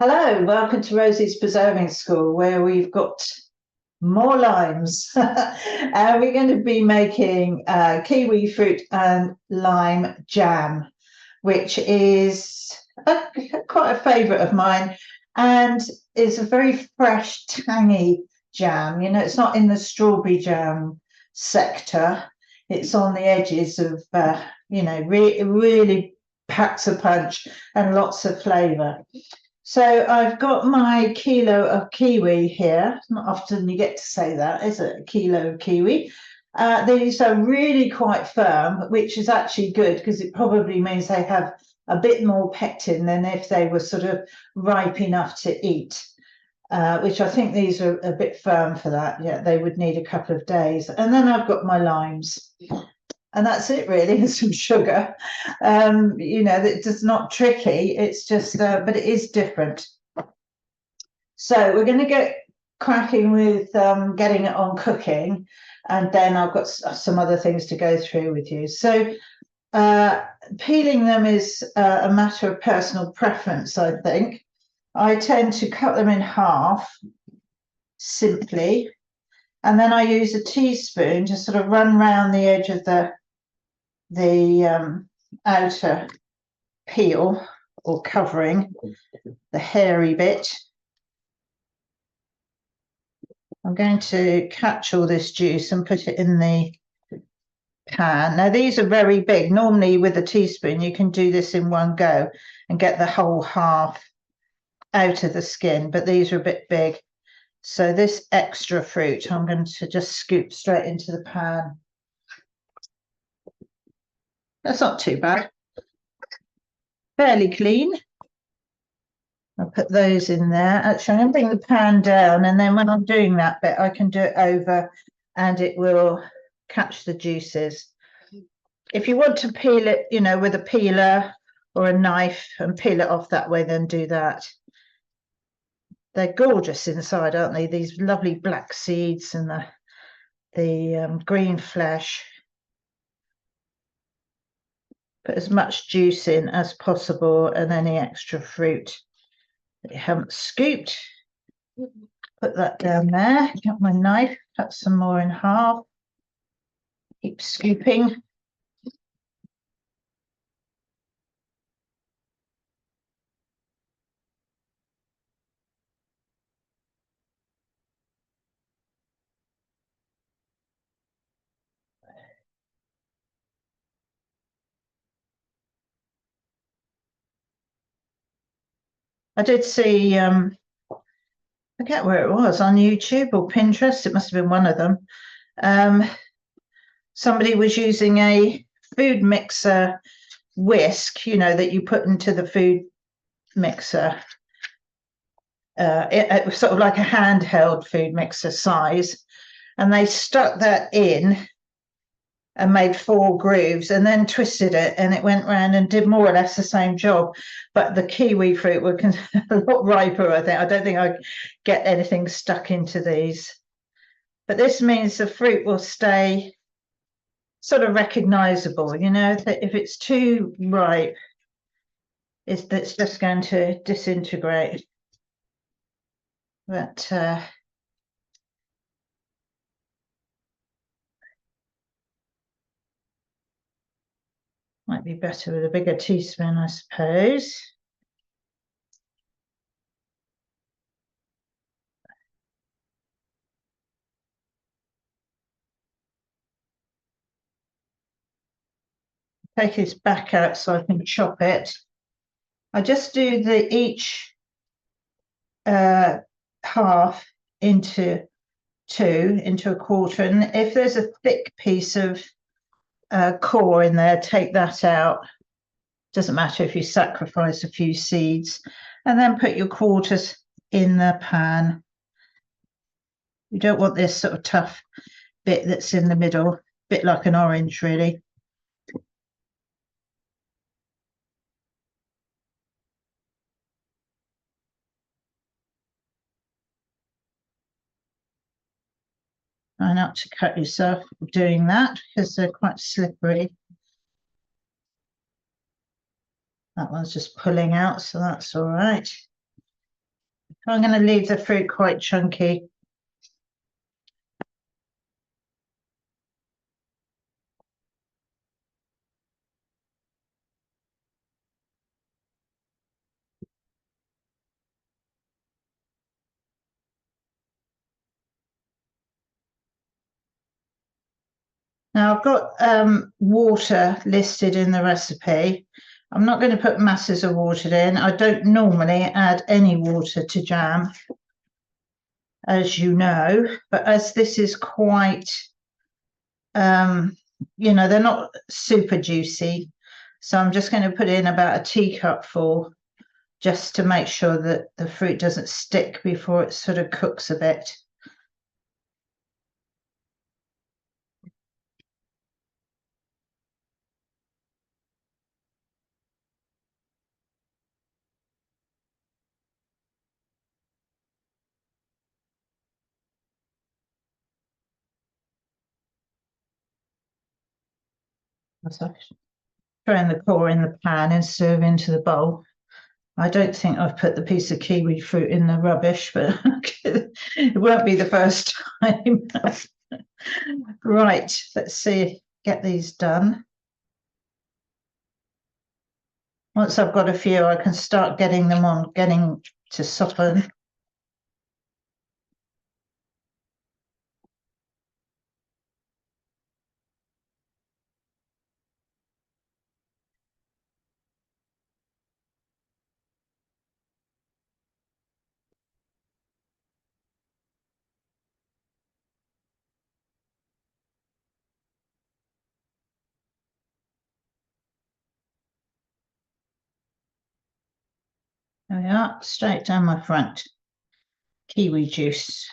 Hello, welcome to Rosie's Preserving School, where we've got more limes. And we're going to be making kiwi fruit and lime jam, which is quite a favourite of mine and is a very fresh, tangy jam. You know, it's not in the strawberry jam sector, it's on the edges of, really packs a punch and lots of flavour. So I've got my kilo of kiwi here. Not often you get to say that, is it? A kilo of kiwi. These are really quite firm, which is actually good because it probably means they have a bit more pectin than if they were sort of ripe enough to eat, which I think these are a bit firm for that. Yeah, they would need a couple of days. And then I've got my limes. And that's it really, and some sugar. It's not tricky, it's just, but it is different. So we're going to get cracking with getting it on cooking, and then I've got some other things to go through with you. So peeling them is a matter of personal preference, I think. I tend to cut them in half, simply, and then I use a teaspoon to sort of run round the edge of the outer peel or covering, the hairy bit. I'm going to catch all this juice and put it in the pan. Now these are very big. Normally with a teaspoon you can do this in one go and get the whole half out of the skin, but these are a bit big. So this extra fruit I'm going to just scoop straight into the pan. That's not too bad. Fairly clean. I'll put those in there. Actually, I'm going to bring the pan down, and then when I'm doing that bit, I can do it over and it will catch the juices. If you want to peel it, with a peeler or a knife and peel it off that way, then do that. They're gorgeous inside, aren't they? These lovely black seeds and the green flesh. Put as much juice in as possible and any extra fruit that you haven't scooped. Put that down there. Got my knife, cut some more in half. Keep scooping. I did see, I forget where it was, on YouTube or Pinterest, it must have been one of them. Somebody was using a food mixer whisk, that you put into the food mixer. It was sort of like a handheld food mixer size. And they stuck that in and made 4 grooves and then twisted it, and it went round and did more or less the same job. But the kiwi fruit were a lot riper, I think. I don't think I get anything stuck into these. But this means the fruit will stay sort of recognizable, that if it's too ripe, it's just going to disintegrate. But might be better with a bigger teaspoon, I suppose. Take this back out so I can chop it. I just do each half into 2, into a quarter, and if there's a thick piece of core in there, take that out. Doesn't matter if you sacrifice a few seeds, and then put your quarters in the pan. You don't want this sort of tough bit that's in the middle, bit like an orange really. Try not to cut yourself doing that because they're quite slippery. That one's just pulling out, so that's all right. I'm going to leave the fruit quite chunky. Now I've got water listed in the recipe. I'm not going to put masses of water in. I don't normally add any water to jam, as you know, but as this is quite, they're not super juicy. So I'm just going to put in about a teacup full just to make sure that the fruit doesn't stick before it sort of cooks a bit. Throwing the core in the pan and serve into the bowl. I don't think I've put the piece of kiwi fruit in the rubbish, but it won't be the first time. Right, let's see, get these done. Once I've got a few, I can start getting them on, getting to soften. There we are, straight down my front. Kiwi juice.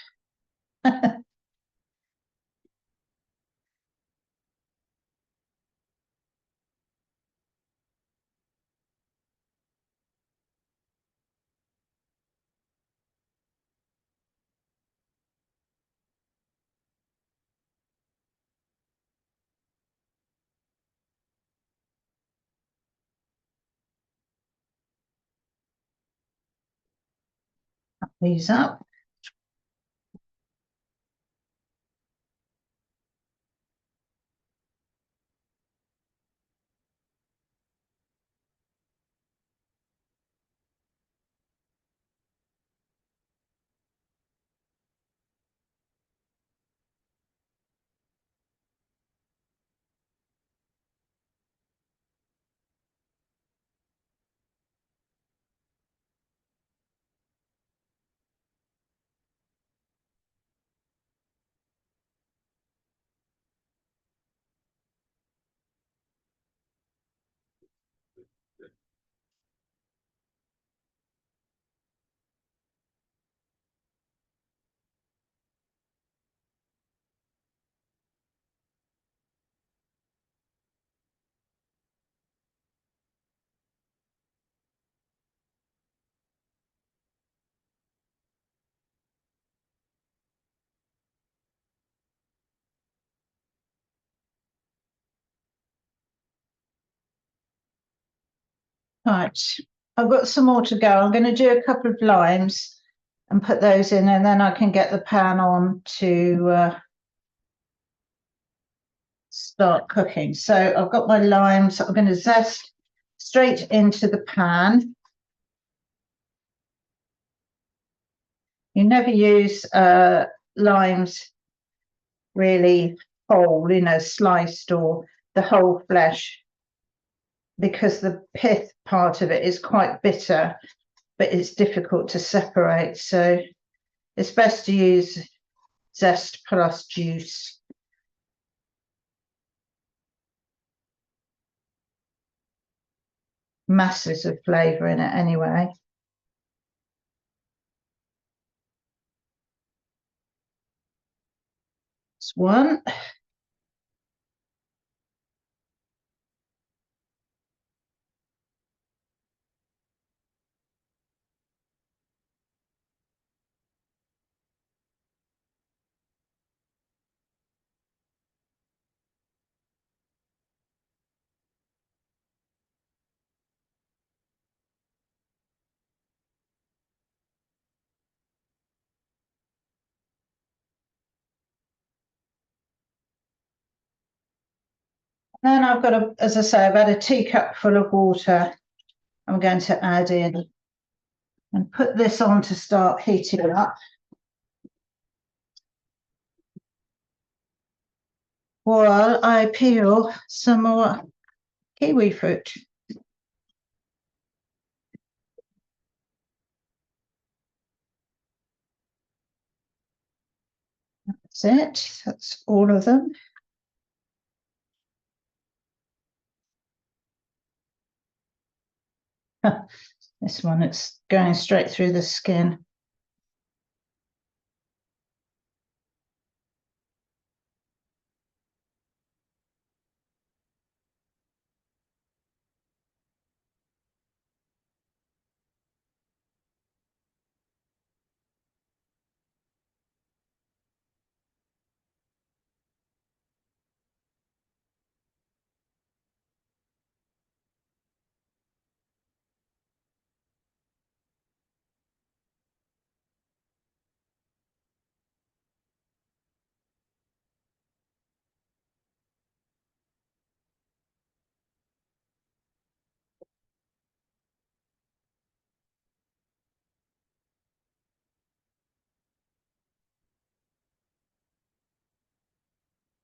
These up. Right, I've got some more to go. I'm going to do a couple of limes and put those in, and then I can get the pan on to start cooking. So I've got my limes. I'm going to zest straight into the pan. You never use limes really whole, sliced or the whole flesh, because the pith part of it is quite bitter, but it's difficult to separate. So it's best to use zest plus juice. Masses of flavour in it anyway. That's one. Then I've got as I say, I've had a teacup full of water. I'm going to add in and put this on to start heating up. While I peel some more kiwi fruit. That's it. That's all of them. This one, it's going straight through the skin.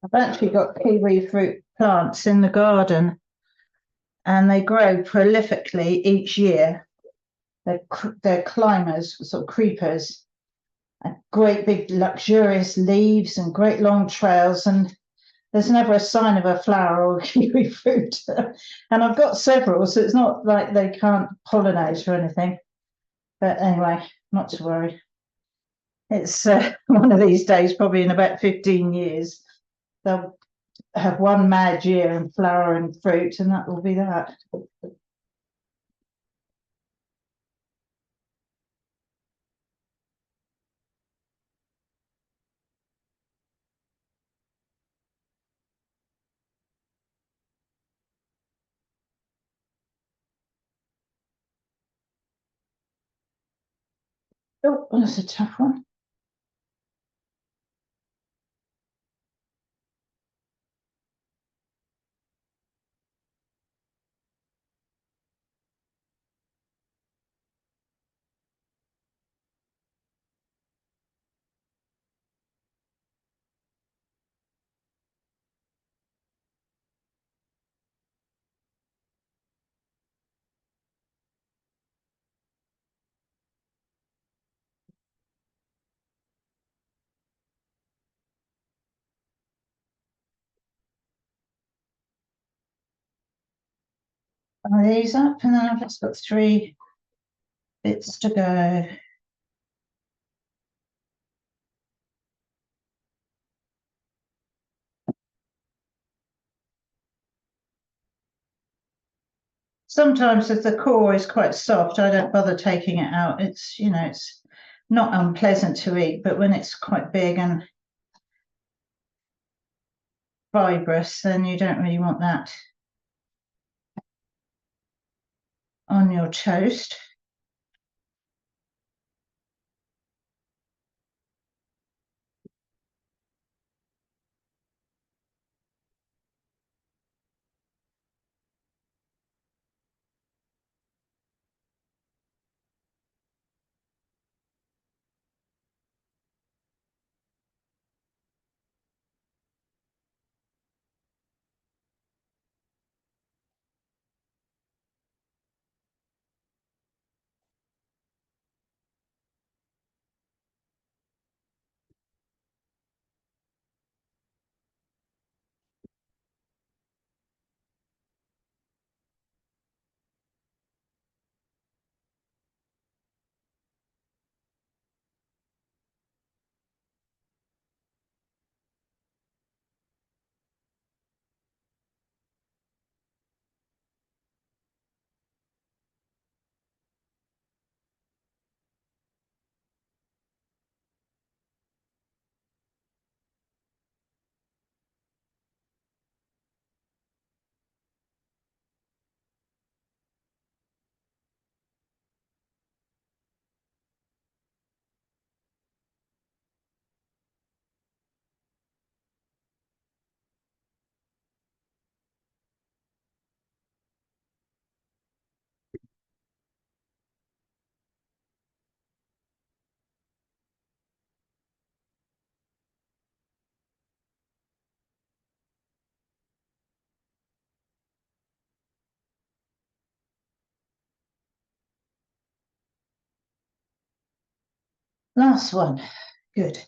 I've actually got kiwi fruit plants in the garden and they grow prolifically each year. They're climbers, sort of creepers, and great big luxurious leaves and great long trails, and there's never a sign of a flower or kiwi fruit. And I've got several, so it's not like they can't pollinate or anything. But anyway, not to worry. It's one of these days, probably in about 15 years, they'll have one mad year and flower and fruit, and that will be that. Oh, that's a tough one. These up, and then I've just got 3 bits to go. Sometimes if the core is quite soft, I don't bother taking it out. It's, it's not unpleasant to eat, but when it's quite big and fibrous, then you don't really want that on your toast. Last one. Good.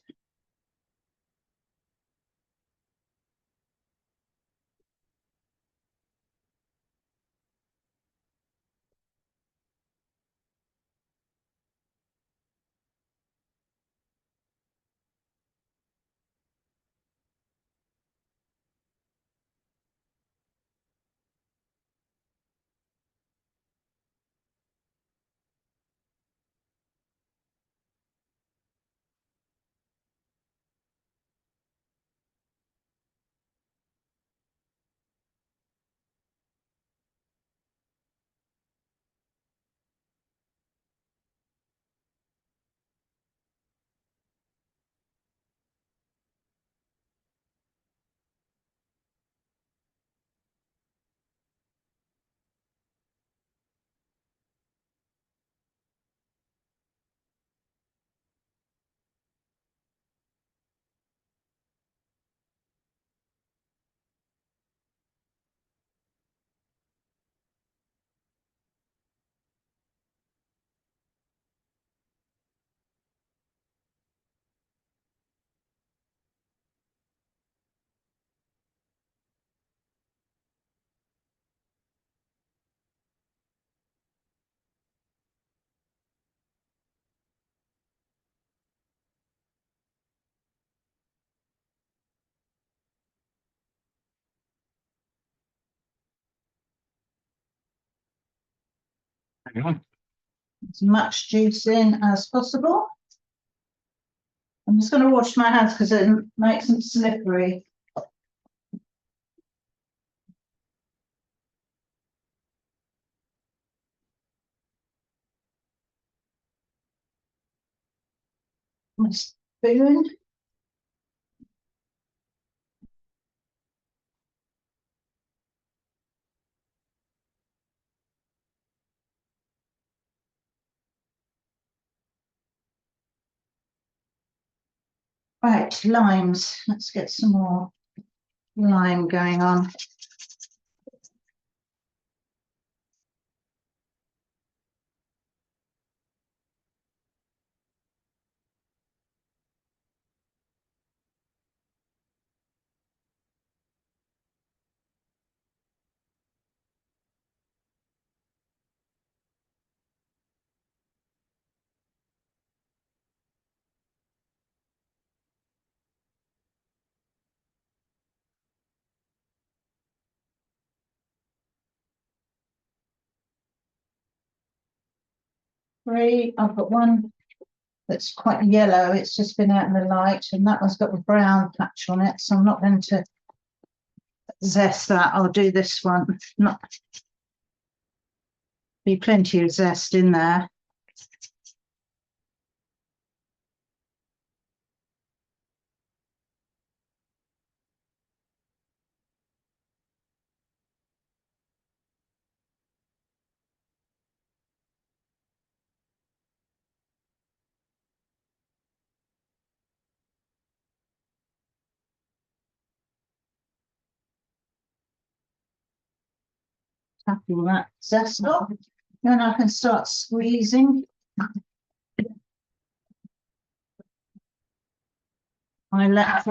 As much juice in as possible. I'm just going to wash my hands because it makes them slippery. My spoon. Right, limes. Let's get some more lime going on. Three. I've got one that's quite yellow. It's just been out in the light, and that one's got a brown patch on it. So I'm not going to zest that. I'll do this one. Not be plenty of zest in there. Happy with that zest off. Then I can start squeezing. I let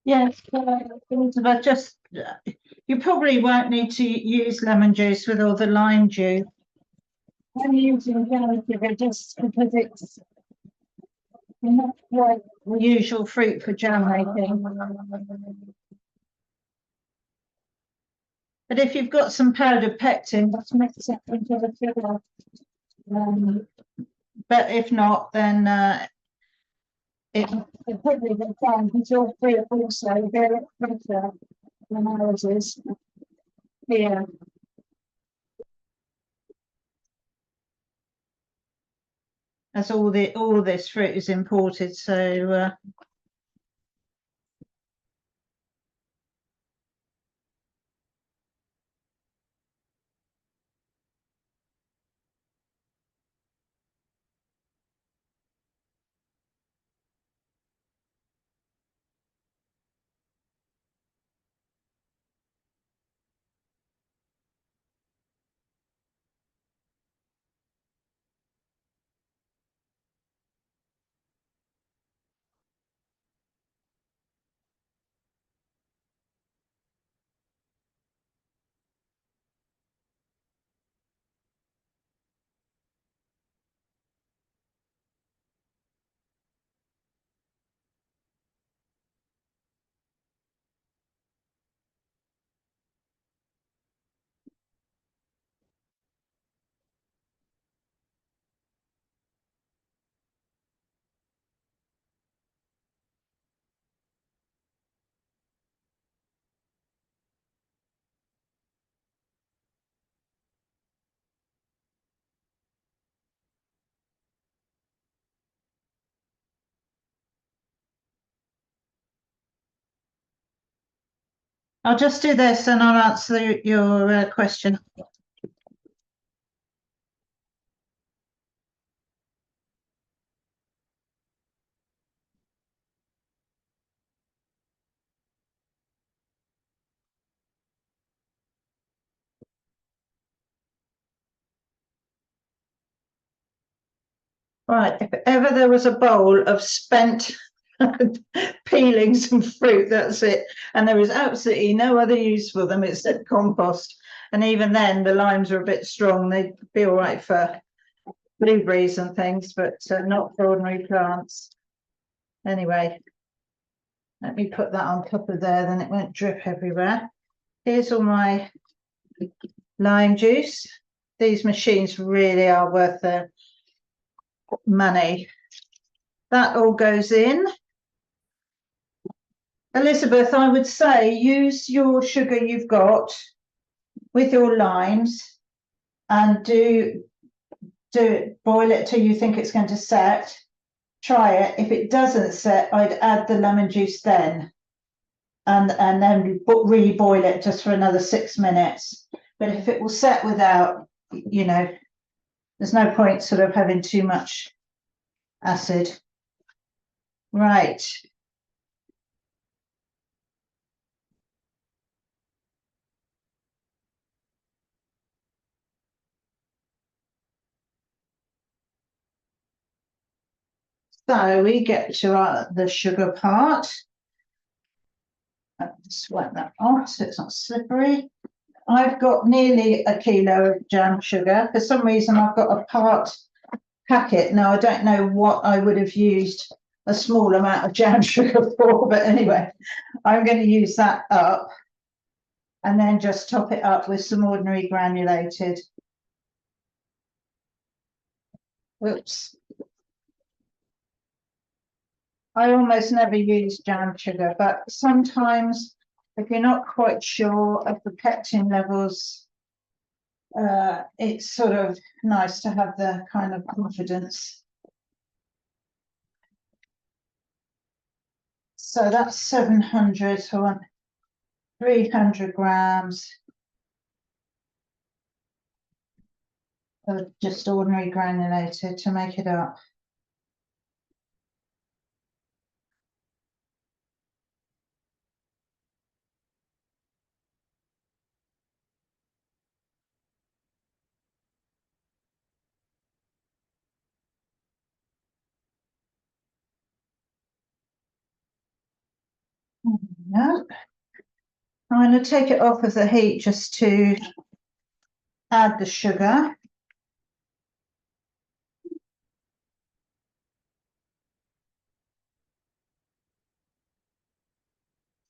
yes, I just You probably won't need to use lemon juice with all the lime juice. I'm using brown sugar just because it's not like the usual fruit for jam making. But if you've got some powdered pectin, just mix it into the sugar. But if not, then it probably be fine because your fruit also very better than ours is. Yeah. As all this fruit is imported, so I'll just do this and I'll answer your question. Right, if ever there was a bowl of spent peelings and fruit, that's it. And there is absolutely no other use for them except compost. And even then, the limes are a bit strong. They'd be all right for blueberries and things, but not for ordinary plants. Anyway, let me put that on top of there, then it won't drip everywhere. Here's all my lime juice. These machines really are worth their money. That all goes in. Elizabeth, I would say use your sugar you've got with your limes and do it, boil it till you think it's going to set. Try it. If it doesn't set, I'd add the lemon juice then and then re-boil it just for another 6 minutes. But if it will set without, you know, there's no point sort of having too much acid. Right. So we get to the sugar part. I'll just wipe that off so it's not slippery. I've got nearly a kilo of jam sugar. For some reason, I've got a part packet. Now, I don't know what I would have used a small amount of jam sugar for, but anyway, I'm going to use that up and then just top it up with some ordinary granulated. Oops. I almost never use jam sugar, but sometimes if you're not quite sure of the pectin levels, it's sort of nice to have the kind of confidence. So that's 700, so I want 300 grams of just ordinary granulated to make it up. No. I'm going to take it off of the heat just to add the sugar.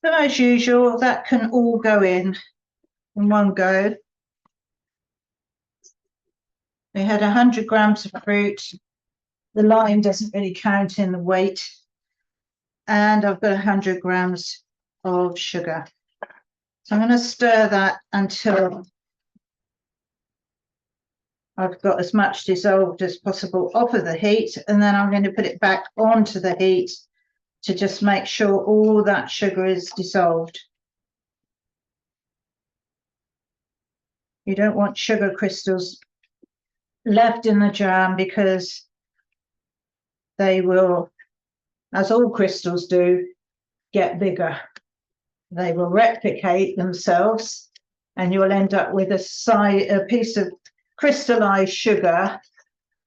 So as usual, that can all go in one go. We had 100 grams of fruit. The lime doesn't really count in the weight. And I've got 100 grams of sugar. So I'm going to stir that until I've got as much dissolved as possible off of the heat, and then I'm going to put it back onto the heat to just make sure all that sugar is dissolved. You don't want sugar crystals left in the jam because they will, as all crystals do, get bigger. They will replicate themselves and you'll end up with a piece of crystallized sugar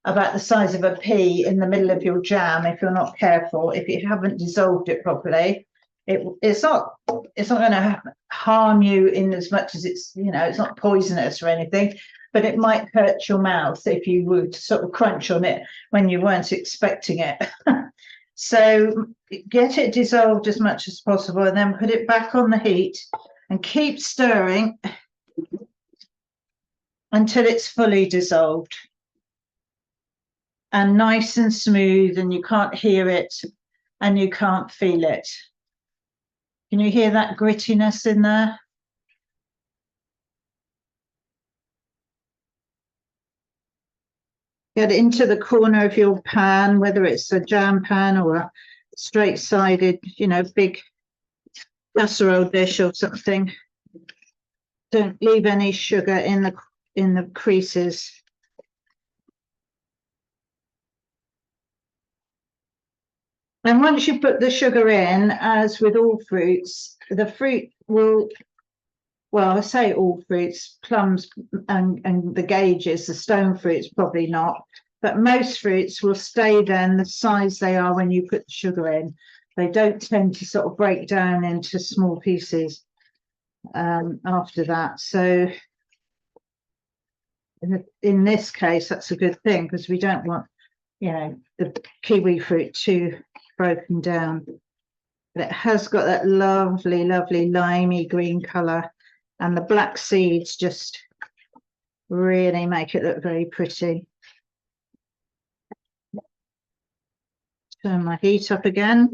about the size of a pea in the middle of your jam if you're not careful. If you haven't dissolved it properly, it's not going to harm you in as much as it's not poisonous or anything, but it might hurt your mouth if you were to sort of crunch on it when you weren't expecting it. So get it dissolved as much as possible and then put it back on the heat and keep stirring until it's fully dissolved and nice and smooth, and you can't hear it and you can't feel it. Can you hear that grittiness in there? Get it into the corner of your pan, whether it's a jam pan or a straight-sided, big casserole dish or something. Don't leave any sugar in the creases. And once you put the sugar in, as with all fruits, the fruit will, well, I say all fruits, plums and the gauges, the stone fruits probably not, but most fruits will stay then the size they are when you put the sugar in. They don't tend to sort of break down into small pieces after that. So in this case, that's a good thing because we don't want, the kiwi fruit too broken down. But it has got that lovely, lovely limey green colour, and the black seeds just really make it look very pretty. Turn my heat up again.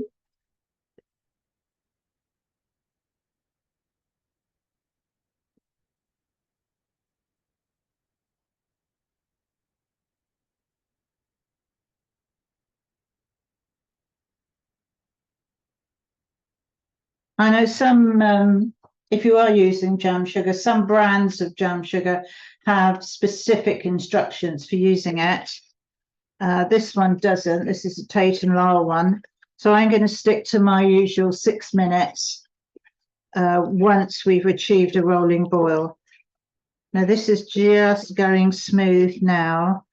I know some, if you are using jam sugar, some brands of jam sugar have specific instructions for using it. This one doesn't. This is a Tate and Lyle one. So I'm going to stick to my usual 6 minutes once we've achieved a rolling boil. Now this is just going smooth now.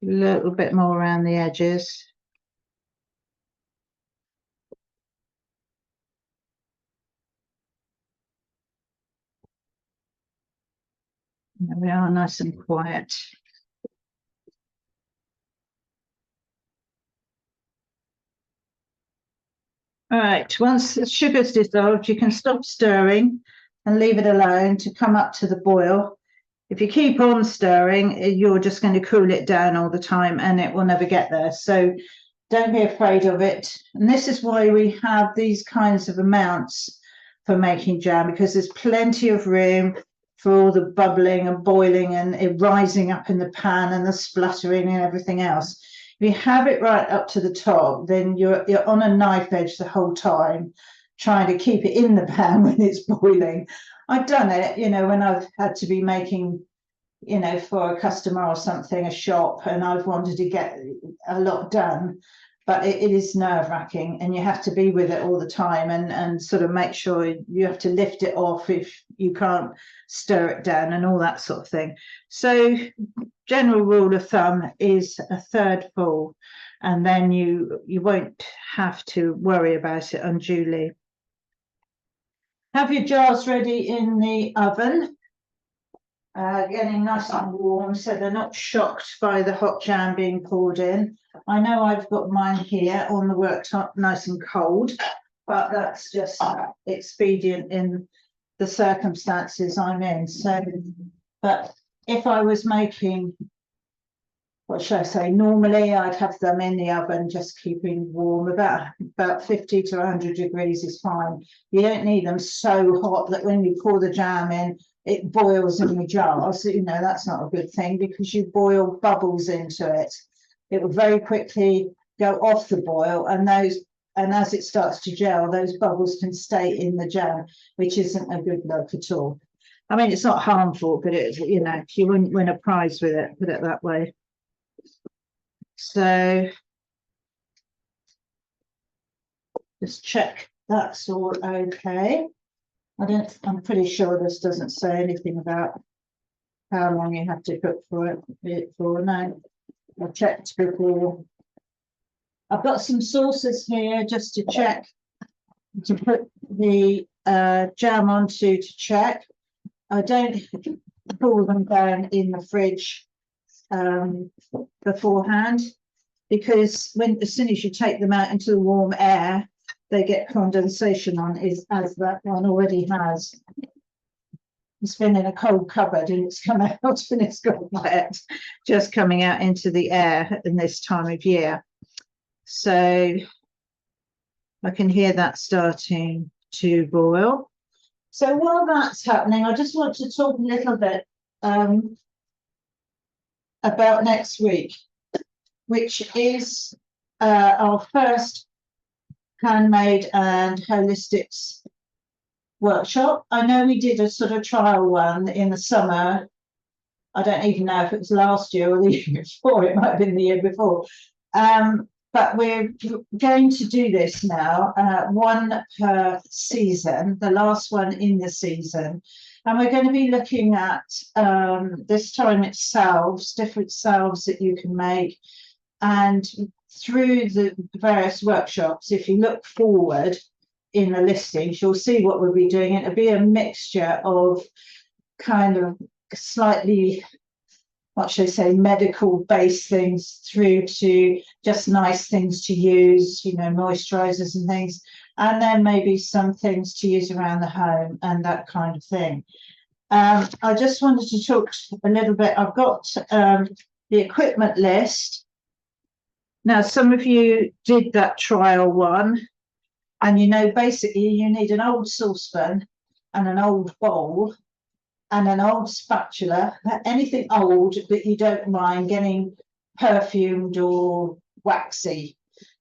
A little bit more around the edges. There we are, nice and quiet. All right, once the sugar's dissolved, you can stop stirring and leave it alone to come up to the boil. If you keep on stirring, you're just going to cool it down all the time and it will never get there. So don't be afraid of it. And this is why we have these kinds of amounts for making jam, because there's plenty of room for all the bubbling and boiling and it rising up in the pan and the spluttering and everything else. If you have it right up to the top, then you're on a knife edge the whole time, trying to keep it in the pan when it's boiling. I've done it, when I've had to be making, for a customer or something, a shop, and I've wanted to get a lot done. But it is nerve-wracking, and you have to be with it all the time and sort of make sure you have to lift it off if you can't stir it down and all that sort of thing. So general rule of thumb is a third full, and then you won't have to worry about it unduly. Have your jars ready in the oven, getting nice and warm so they're not shocked by the hot jam being poured in. I know I've got mine here on the worktop nice and cold, but that's just expedient in the circumstances I'm in. So, but if I was making, what should I say, normally I'd have them in the oven just keeping warm. About 50 to 100 degrees is fine. You don't need them so hot that when you pour the jam in it boils in the jar. So you know that's not a good thing, because you boil bubbles into it. It will very quickly go off the boil, and as it starts to gel, those bubbles can stay in the jam, which isn't a good look at all. I mean, it's not harmful, but it, you know, you wouldn't win a prize with it, put it that way. So just check that's all okay. I'm pretty sure this doesn't say anything about how long you have to cook for it for. No, I checked before. I've got some sauces here just to check, to put the jam onto to check. I don't cool them down in the fridge beforehand, because as soon as you take them out into the warm air, they get condensation on, as that one already has. It's been in a cold cupboard and it's come out and it's got wet, just coming out into the air in this time of year. So I can hear that starting to boil. So while that's happening, I just want to talk a little bit about next week, which is our first handmade and holistics workshop. I know we did a sort of trial one in the summer. I don't even know if it was last year or the year before. It might have been the year before. But we're going to do this now, one per season, the last one in the season. And we're going to be looking at, this time it's salves, different salves that you can make. And through the various workshops, if you look forward in the listings, you'll see what we'll be doing. It'll be a mixture of kind of slightly, what should I say, medical based things through to just nice things to use, you know, moisturizers and things, and then maybe some things to use around the home and that kind of thing. I just wanted to talk a little bit. I've got the equipment list. Now, some of you did that trial one, and you know, basically you need an old saucepan and an old bowl and an old spatula, anything old that you don't mind getting perfumed or waxy.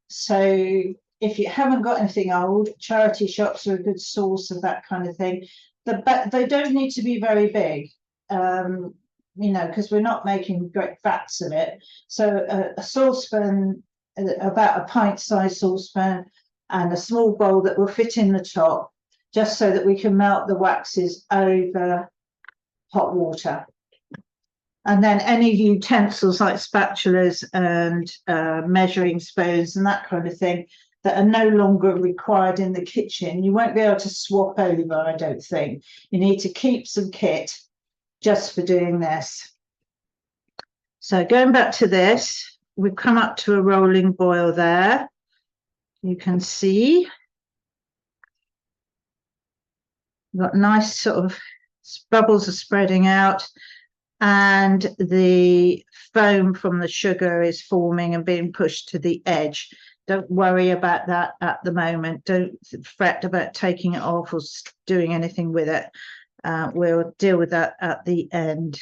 So if you haven't got anything old, charity shops are a good source of that kind of thing. They don't need to be very big, you know, because we're not making great vats of it. So a saucepan, about a pint-sized saucepan, and a small bowl that will fit in the top, just so that we can melt the waxes over hot water. And then any utensils like spatulas and measuring spoons and that kind of thing that are no longer required in the kitchen, you won't be able to swap over, I don't think. You need to keep some kit just for doing this. So going back to this, we've come up to a rolling boil there. You can see we've got nice sort of bubbles are spreading out, and the foam from the sugar is forming and being pushed to the edge. Don't worry about that at the moment. Don't fret about taking it off or doing anything with it. We'll deal with that at the end.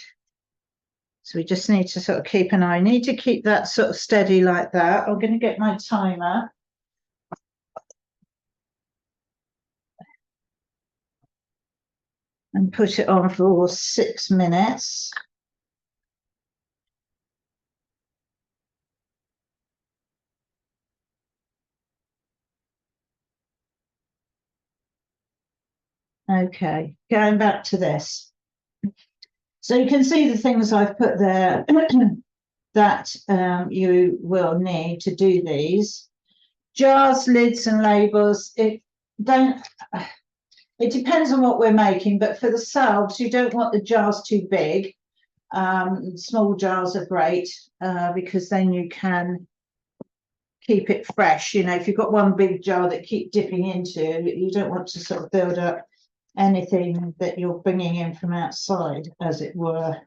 So we just need to sort of keep an eye. I need to keep that sort of steady like that. I'm going to get my timer. And put it on for 6 minutes. Okay, going back to this. So you can see the things I've put there that you will need to do these. Jars, lids and labels, It depends on what we're making, but for the salves, you don't want the jars too big. Small jars are great because then you can keep it fresh. You know, if you've got one big jar that keep dipping into, you don't want to sort of build up anything that you're bringing in from outside, as it were.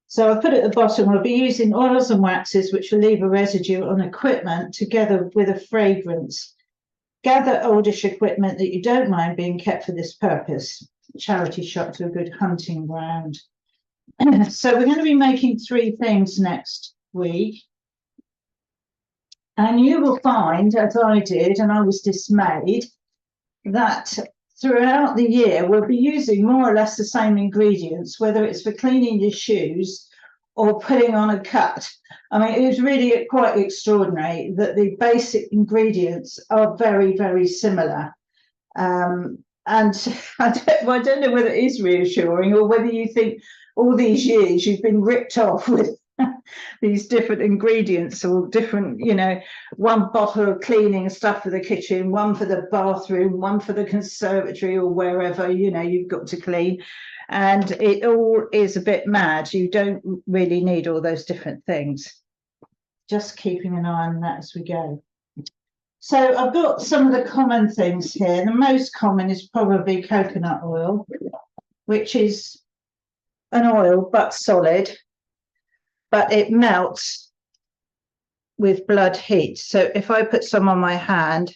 So I put at the bottom, we'll be using oils and waxes which will leave a residue on equipment together with a fragrance. Gather oldish equipment that you don't mind being kept for this purpose. Charity shop to a good hunting ground. So we're going to be making 3 things next week. And you will find, as I did, and I was dismayed, that throughout the year we'll be using more or less the same ingredients, whether it's for cleaning your shoes or putting on a cut. I mean, it is really quite extraordinary that the basic ingredients are very, very similar. And I don't know whether it is reassuring or whether you think all these years you've been ripped off with these different ingredients or different, you know, one bottle of cleaning stuff for the kitchen, one for the bathroom, one for the conservatory or wherever, you know, you've got to clean. And it all is a bit mad. You don't really need all those different things. Just keeping an eye on that as we go. So I've got some of the common things here. The most common is probably coconut oil, which is an oil but solid, but it melts with blood heat. So if I put some on my hand,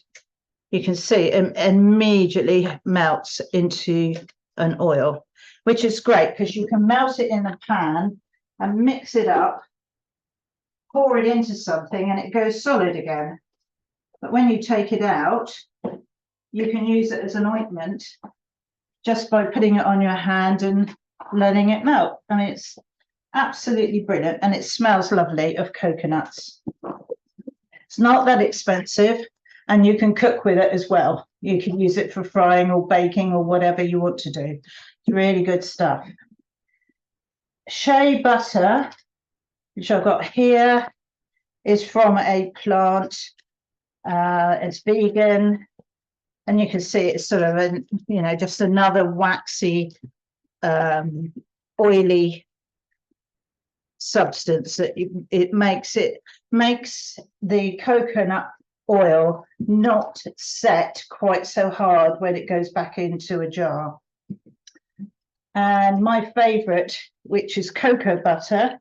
you can see it immediately melts into an oil, which is great because you can melt it in a pan and mix it up, pour it into something, and it goes solid again. But when you take it out, you can use it as an ointment just by putting it on your hand and letting it melt. I mean, it's absolutely brilliant, and it smells lovely of coconuts. It's not that expensive, and you can cook with it as well. You can use it for frying or baking or whatever you want to do. It's really good stuff. Shea butter, which I've got here, is from a plant. It's vegan, and you can see it's sort of a, you know, just another waxy, oily substance that it makes the coconut oil not set quite so hard when it goes back into a jar. And my favorite, which is cocoa butter,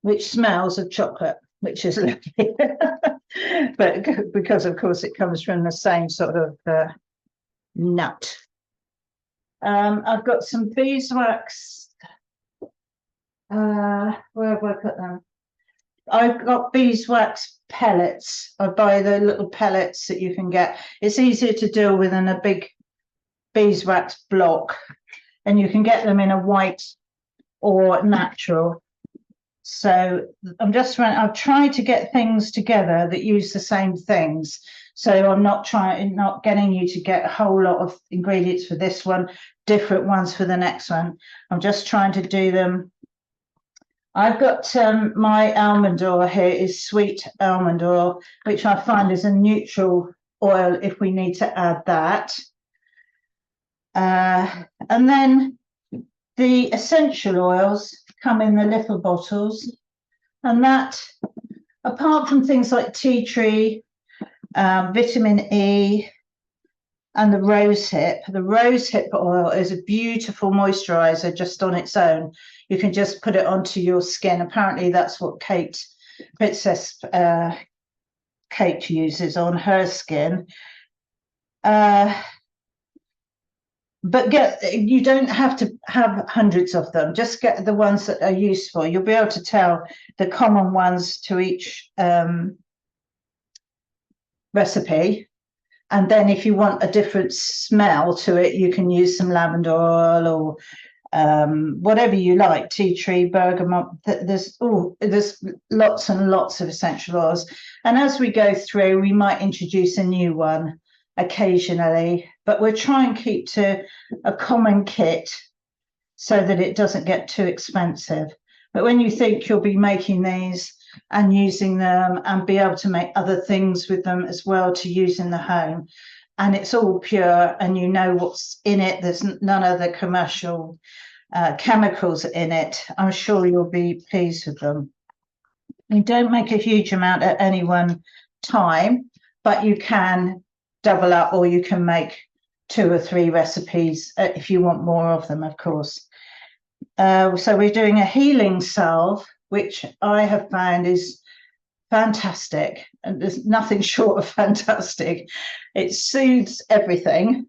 which smells of chocolate, which is lovely. But because of course it comes from the same sort of nut. I've got some beeswax. Where have I put them? I've got beeswax pellets. I buy the little pellets that you can get. It's easier to deal with than a big beeswax block, and you can get them in a white or natural. So I've tried to get things together that use the same things. So I'm not getting you to get a whole lot of ingredients for this one, different ones for the next one. I'm just trying to do them. I've got my almond oil here is sweet almond oil, which I find is a neutral oil if we need to add that. And then the essential oils come in the little bottles, and that, apart from things like tea tree, vitamin E, and the rosehip oil is a beautiful moisturizer just on its own. You can just put it onto your skin. Apparently that's what Princess Kate uses on her skin. But you don't have to have hundreds of them. Just get the ones that are useful. You'll be able to tell the common ones to each recipe. And then if you want a different smell to it, you can use some lavender oil or whatever you like, tea tree, bergamot. There's lots and lots of essential oils. And as we go through, we might introduce a new one occasionally, but we'll try and keep to a common kit so that it doesn't get too expensive. But when you think you'll be making these and using them and be able to make other things with them as well to use in the home. And it's all pure and you know what's in it. There's none of the commercial chemicals in it. I'm sure you'll be pleased with them. You don't make a huge amount at any one time, but you can double up, or you can make 2 or 3 recipes if you want more of them, of course. So we're doing a healing salve, which I have found is fantastic, and there's nothing short of fantastic. It soothes everything.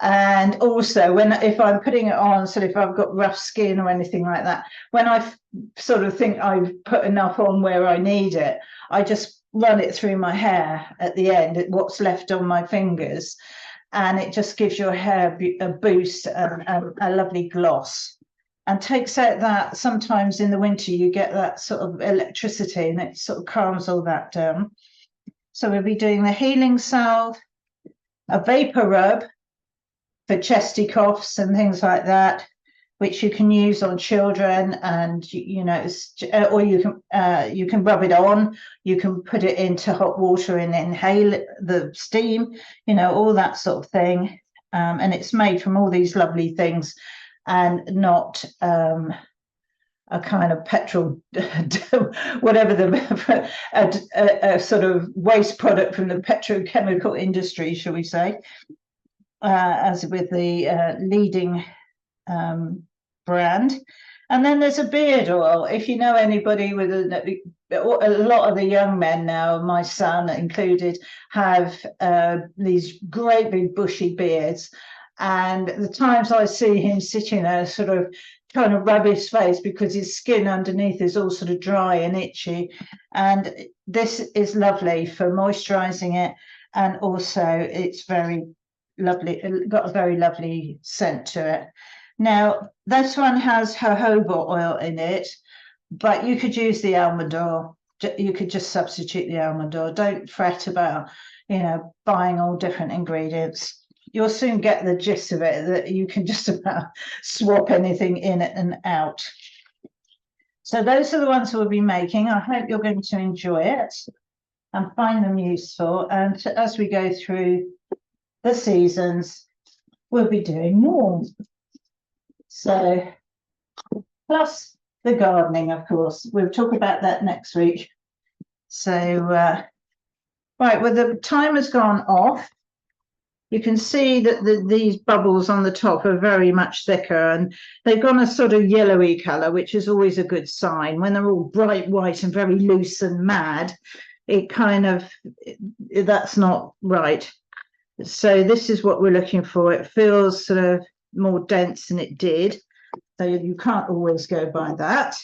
And also if I'm putting it on, so if I've got rough skin or anything like that, when I sort of think I've put enough on where I need it, I just run it through my hair at the end, what's left on my fingers, and it just gives your hair a boost and a lovely gloss, and takes out that, sometimes in the winter you get that sort of electricity, and it sort of calms all that down. So we'll be doing the healing salve, a vapor rub for chesty coughs and things like that, which you can use on children, and or you can rub it on, you can put it into hot water and inhale the steam, all that sort of thing. And it's made from all these lovely things, and not a kind of petrol, whatever a sort of waste product from the petrochemical industry, shall we say, as with the leading brand. And then there's a beard oil. If you know anybody with a lot of the young men now, my son included, have these great big bushy beards, and the times I see him sitting there sort of trying to rub his face because his skin underneath is all sort of dry and itchy, and this is lovely for moisturizing it, and also it's very lovely, got a very lovely scent to it. Now this one has jojoba oil in it, but you could use the almond oil. You could just substitute the almond oil. Don't fret about buying all different ingredients. You'll soon get the gist of it, that you can just about swap anything in and out. So those are the ones we'll be making. I hope you're going to enjoy it and find them useful, and as we go through the seasons, we'll be doing more. So, plus the gardening, of course. We'll talk about that next week. So, right, well, the timer's gone off. You can see that these bubbles on the top are very much thicker, and they've gone a sort of yellowy colour, which is always a good sign. When they're all bright white and very loose and mad, it that's not right. So this is what we're looking for. It feels sort of more dense than it did, so you can't always go by that.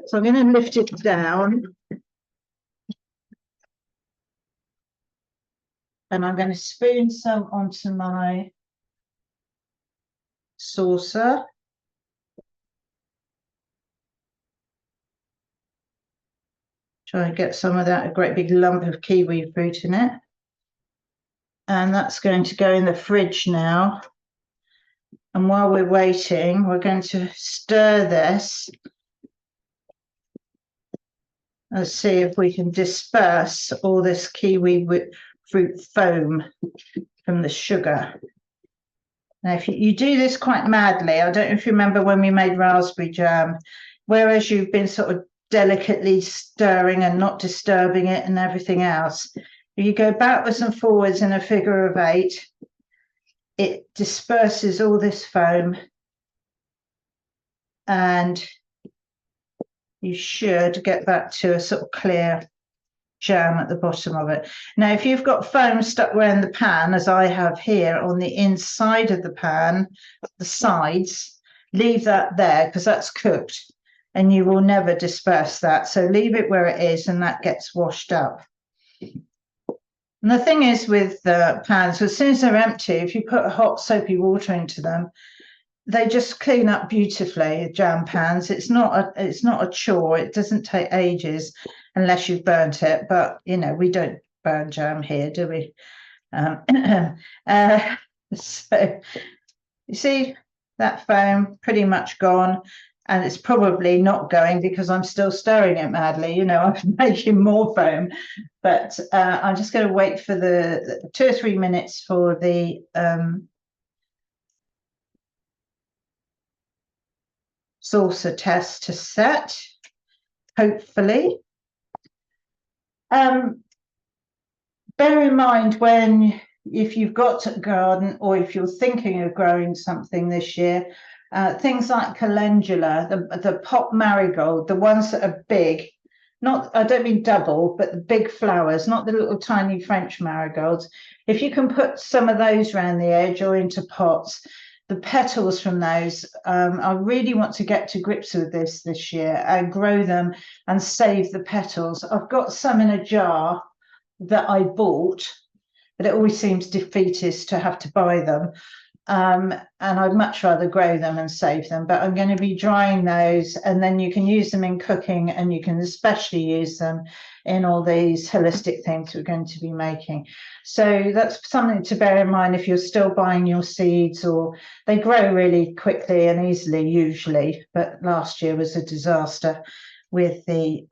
So I'm going to lift it down, and I'm going to spoon some onto my saucer. Try and get some of that, a great big lump of kiwi fruit in it. And that's going to go in the fridge now. And while we're waiting, we're going to stir this and see if we can disperse all this kiwi fruit foam from the sugar. Now, if you do this quite madly, I don't know if you remember when we made raspberry jam, whereas you've been sort of delicately stirring and not disturbing it and everything else, if you go backwards and forwards in a figure of 8, it disperses all this foam, and you should get back to a sort of clear jam at the bottom of it. Now, if you've got foam stuck around the pan, as I have here on the inside of the pan, the sides, leave that there because that's cooked and you will never disperse that. So leave it where it is, and that gets washed up. And the thing is with the pans, as soon as they're empty, if you put hot soapy water into them, they just clean up beautifully. Jam pans, it's not a chore. It doesn't take ages unless you've burnt it. But we don't burn jam here, do we? So you see that foam pretty much gone, and it's probably not going because I'm still stirring it madly. You know, I'm making more foam, but I'm just going to wait for the 2 or 3 minutes for the saucer test to set, hopefully. Bear in mind if you've got a garden or if you're thinking of growing something this year, things like calendula, the pot marigold, the ones that are big, I don't mean double, but the big flowers, not the little tiny French marigolds. If you can put some of those around the edge or into pots, the petals from those, I really want to get to grips with this year and grow them and save the petals. I've got some in a jar that I bought, but it always seems defeatist to have to buy them. And I'd much rather grow them and save them, but I'm going to be drying those, and then you can use them in cooking, and you can especially use them in all these holistic things we're going to be making. So that's something to bear in mind if you're still buying your seeds, or they grow really quickly and easily usually, but last year was a disaster with the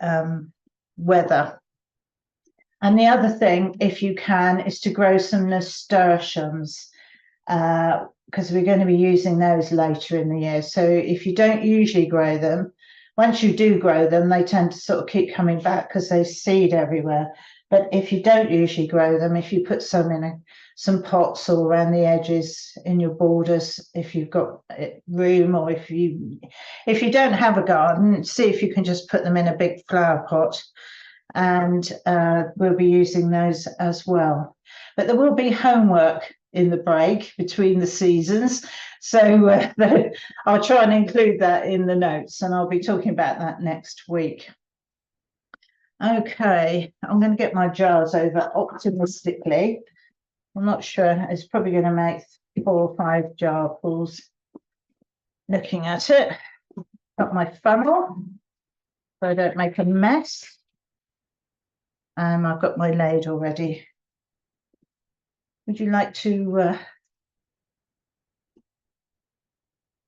weather. And the other thing, if you can, is to grow some nasturtiums, because we're going to be using those later in the year. So if you don't usually grow them, once you do grow them, they tend to sort of keep coming back because they seed everywhere. But if you don't usually grow them, if you put some in some pots all around the edges in your borders, if you've got room, or if you don't have a garden, see if you can just put them in a big flower pot, and we'll be using those as well. But there will be homework in the break between the seasons, so I'll try and include that in the notes, and I'll be talking about that next week. Okay, I'm going to get my jars over optimistically. I'm not sure, it's probably going to make 4 or 5 jarfuls looking at it. Got my funnel so I don't make a mess. I've got my ladle ready. Would you like to?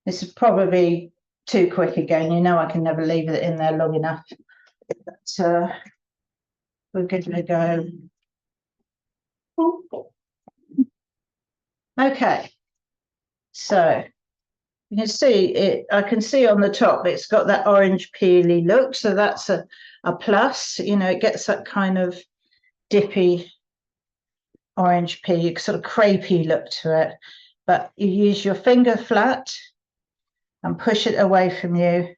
This is probably too quick again. You know, I can never leave it in there long enough. But we're going to go. Okay. So you can see it. I can see on the top it's got that orange peely look. So that's a plus. You know, it gets that kind of dippy orange pea, sort of crepey look to it, but you use your finger flat and push it away from you,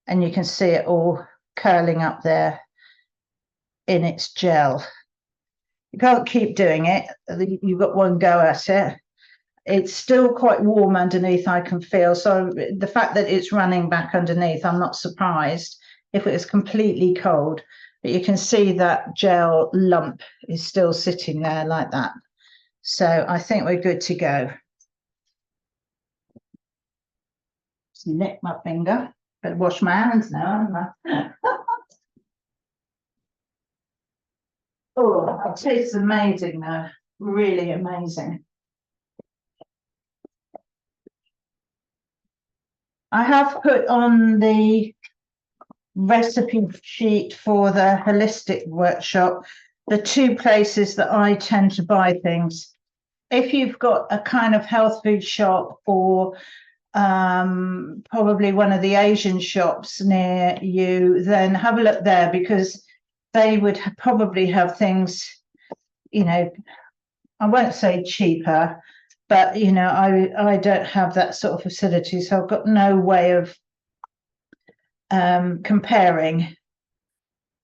and you can see it all curling up there in its gel. You can't keep doing it. You've got one go at it. It's still quite warm underneath, I can feel. So the fact that it's running back underneath, I'm not surprised. If it was completely cold, but you can see that gel lump is still sitting there like that. So I think we're good to go. Just nick my finger. Better wash my hands now, haven't I? Oh, it tastes amazing though. Really amazing. I have put on the recipe sheet for the holistic workshop the 2 places that I tend to buy things. If you've got a kind of health food shop, or probably one of the Asian shops near you, then have a look there, because they would probably have things, you know, I won't say cheaper, but you know, I don't have that sort of facility, so I've got no way of comparing,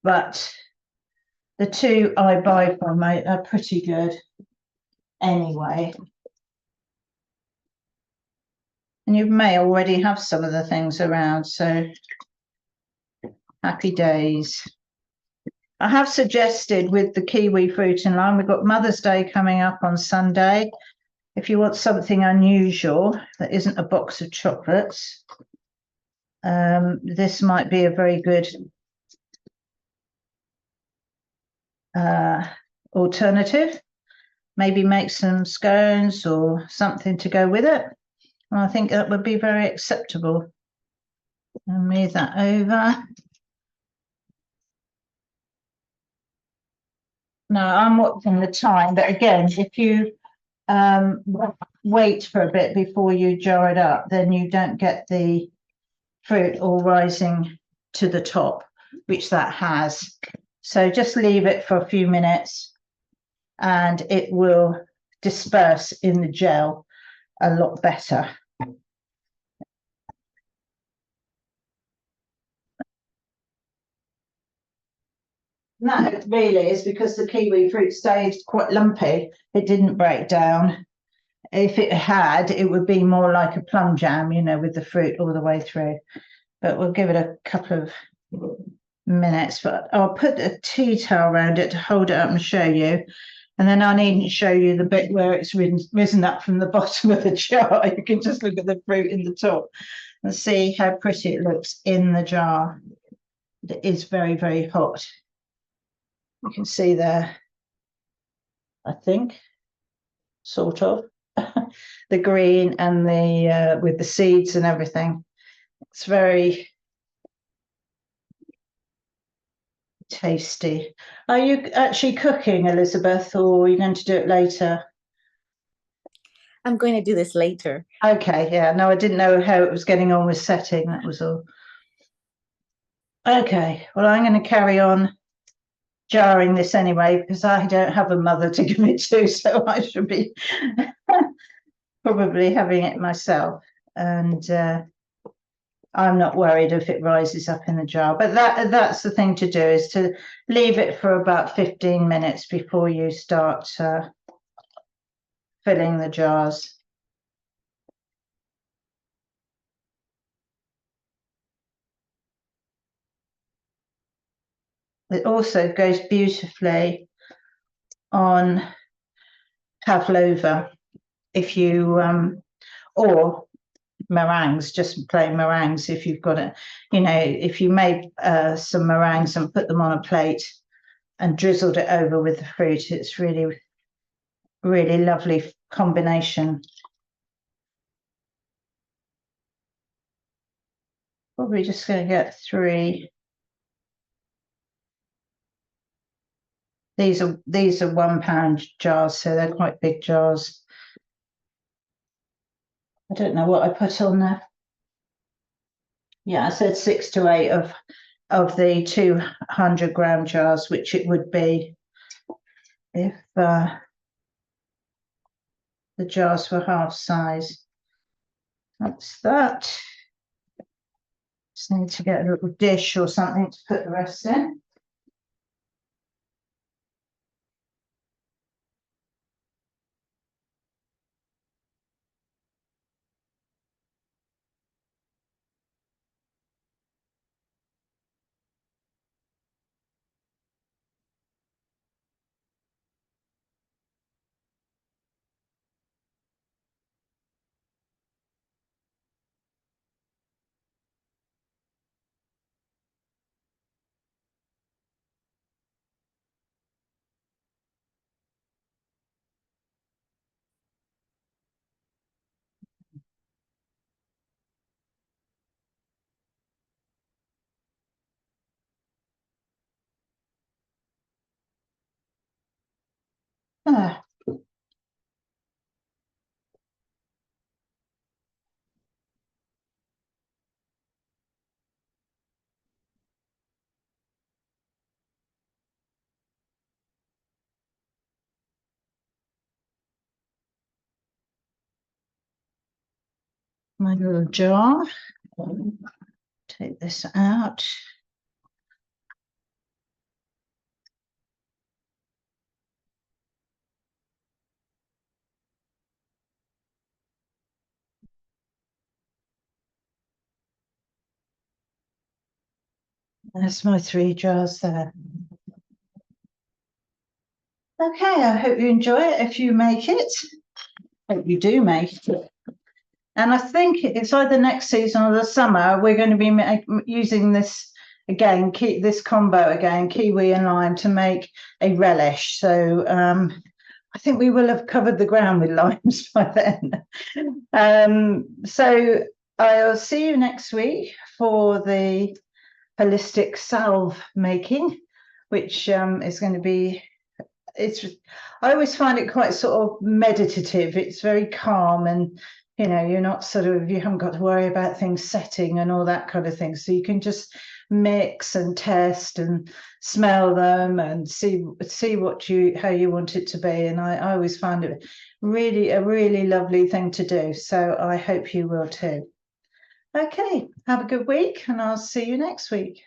but the 2 I buy from are pretty good anyway. And you may already have some of the things around, so happy days. I have suggested with the kiwi fruit and lime, we've got Mother's Day coming up on Sunday. If you want something unusual that isn't a box of chocolates, this might be a very good alternative. Maybe make some scones or something to go with it. And I think that would be very acceptable. I'll move that over. No, I'm watching the time, but again, if you wait for a bit before you jar it up, then you don't get the fruit all rising to the top, which that has. So just leave it for a few minutes and it will disperse in the gel a lot better. No, it really is because the kiwi fruit stayed quite lumpy. It didn't break down. If it had, it would be more like a plum jam, you know, with the fruit all the way through. But we'll give it a couple of minutes. But I'll put a tea towel around it to hold it up and show you. And then I needn't show you the bit where it's risen up from the bottom of the jar. You can just look at the fruit in the top and see how pretty it looks in the jar. It is very, very hot. You can see there, I think, sort of, the green and the with the seeds and everything. It's very tasty. Are you actually cooking, Elizabeth, or are you going to do it later? I'm going to do this later. Okay, yeah. No, I didn't know how it was getting on with setting. That was all. Okay, well, I'm going to carry on jarring this anyway because I don't have a mother to give it to, so I should be probably having it myself. And I'm not worried if it rises up in the jar, but that's the thing to do, is to leave it for about 15 minutes before you start filling the jars. It also goes beautifully on pavlova if you or meringues, just plain meringues if you've got it. You know, if you made some meringues and put them on a plate and drizzled it over with the fruit, it's really, really lovely combination. Probably just going to get 3. These are £1 jars, so they're quite big jars. I don't know what I put on there. Yeah, I said 6 to 8 of the 200-gram jars, which it would be if the jars were half size. That's that. Just need to get a little dish or something to put the rest in. Ah, my little jar. Take this out. There's my 3 jars there. Okay, I hope you enjoy it if you make it. Hope you do make it. And I think it's either next season or the summer, we're going to be using this again, this combo again, kiwi and lime, to make a relish. So I think we will have covered the ground with limes by then. So I'll see you next week for the holistic salve making, which is going to be, I always find it quite sort of meditative. It's very calm, and you're not you haven't got to worry about things setting and all that kind of thing. So you can just mix and test and smell them and see how you want it to be. And I always find it really a really lovely thing to do. So I hope you will too. Okay, have a good week, and I'll see you next week.